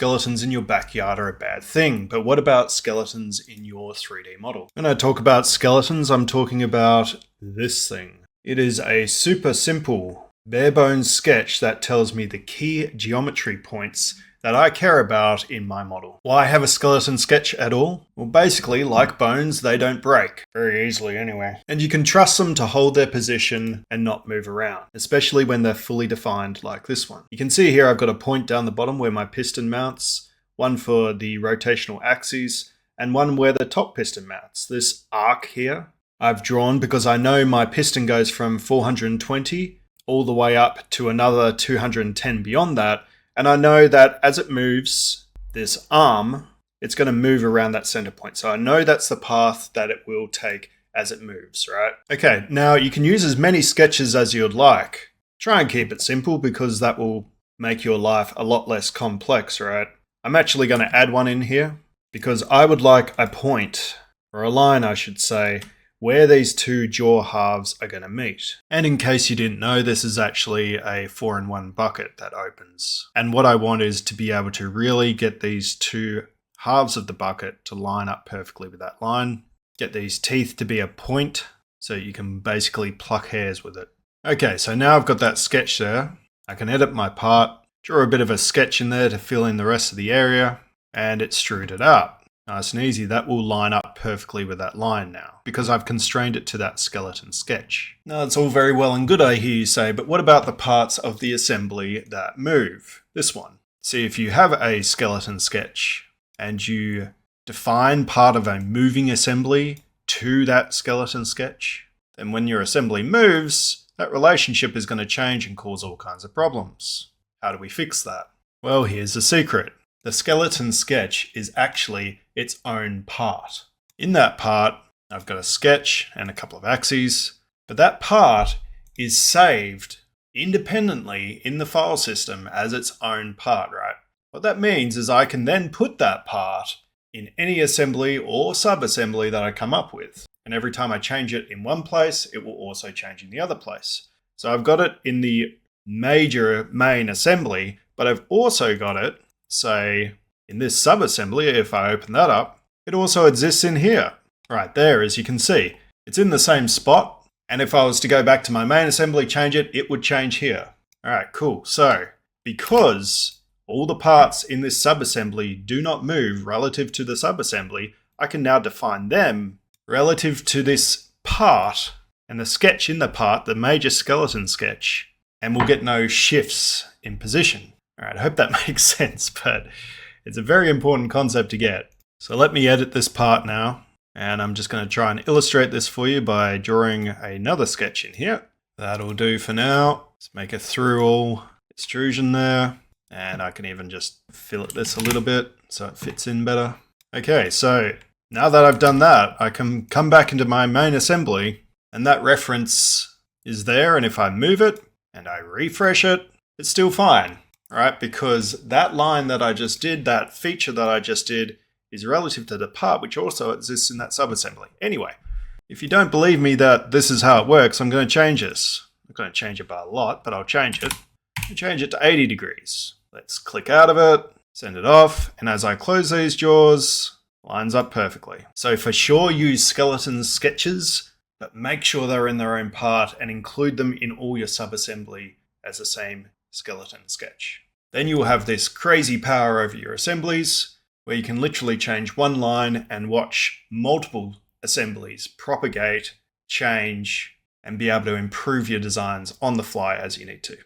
skeletons in your backyard are a bad thing, but what about skeletons in your 3D model? When I talk about skeletons, I'm talking about this thing. It is a super simple, bare bones sketch that tells me the key geometry points that I care about in my model. Why have a skeleton sketch at all? Well, basically, like bones, they don't break. Very easily anyway. And you can trust them to hold their position and not move around, especially when they're fully defined like this one. You can see here I've got a point down the bottom where my piston mounts, one for the rotational axes, and one where the top piston mounts. This arc here I've drawn because I know my piston goes from 420 all the way up to another 210 beyond that. And I know that as it moves, this arm, it's going to move around that center point. So I know that's the path that it will take as it moves, right? Okay, now you can use as many sketches as you'd like. Try and keep it simple because that will make your life a lot less complex, right? I'm actually going to add one in here because I would like a point, or a line I should say, where these two jaw halves are going to meet. And in case you didn't know, this is actually a 4-in-1 bucket that opens. And what I want is to be able to really get these two halves of the bucket to line up perfectly with that line. Get these teeth to be a point so you can basically pluck hairs with it. Okay, so now I've got that sketch there. I can edit my part, draw a bit of a sketch in there to fill in the rest of the area, and extrude it out. Nice and easy, that will line up perfectly with that line now, because I've constrained it to that skeleton sketch. Now it's all very well and good, I hear you say, but what about the parts of the assembly that move? This one. See, if you have a skeleton sketch and you define part of a moving assembly to that skeleton sketch, then when your assembly moves, that relationship is going to change and cause all kinds of problems. How do we fix that? Well, here's the secret. The skeleton sketch is actually its own part. In that part, I've got a sketch and a couple of axes, but that part is saved independently in the file system as its own part, right? What that means is I can then put that part in any assembly or sub-assembly that I come up with. And every time I change it in one place, it will also change in the other place. So I've got it in the major main assembly, but I've also got it, say, in this sub-assembly. If I open that up, it also exists in here. Right there, as you can see. It's in the same spot, and if I was to go back to my main assembly, change it, it would change here. Alright, cool. So, because all the parts in this sub-assembly do not move relative to the sub-assembly, I can now define them relative to this part, and the sketch in the part, the major skeleton sketch, and we'll get no shifts in position. Alright, I hope that makes sense, but it's a very important concept to get. So let me edit this part now, and I'm just going to try and illustrate this for you by drawing another sketch in here. That'll do for now. Let's make a through all extrusion there, and I can even just fillet this a little bit so it fits in better. Okay, so now that I've done that, I can come back into my main assembly, and that reference is there, and if I move it and I refresh it, it's still fine. Right, because that line that I just did, that feature that I just did, is relative to the part which also exists in that sub-assembly. Anyway, if you don't believe me that this is how it works, I'm going to change this. I'm not going to change it by a lot, but I'll change it. I'll change it to 80 degrees. Let's click out of it, send it off, and as I close these jaws, lines up perfectly. So for sure use skeleton sketches, but make sure they're in their own part and include them in all your sub-assembly as the same skeleton sketch. Then you will have this crazy power over your assemblies where you can literally change one line and watch multiple assemblies propagate, change, and be able to improve your designs on the fly as you need to.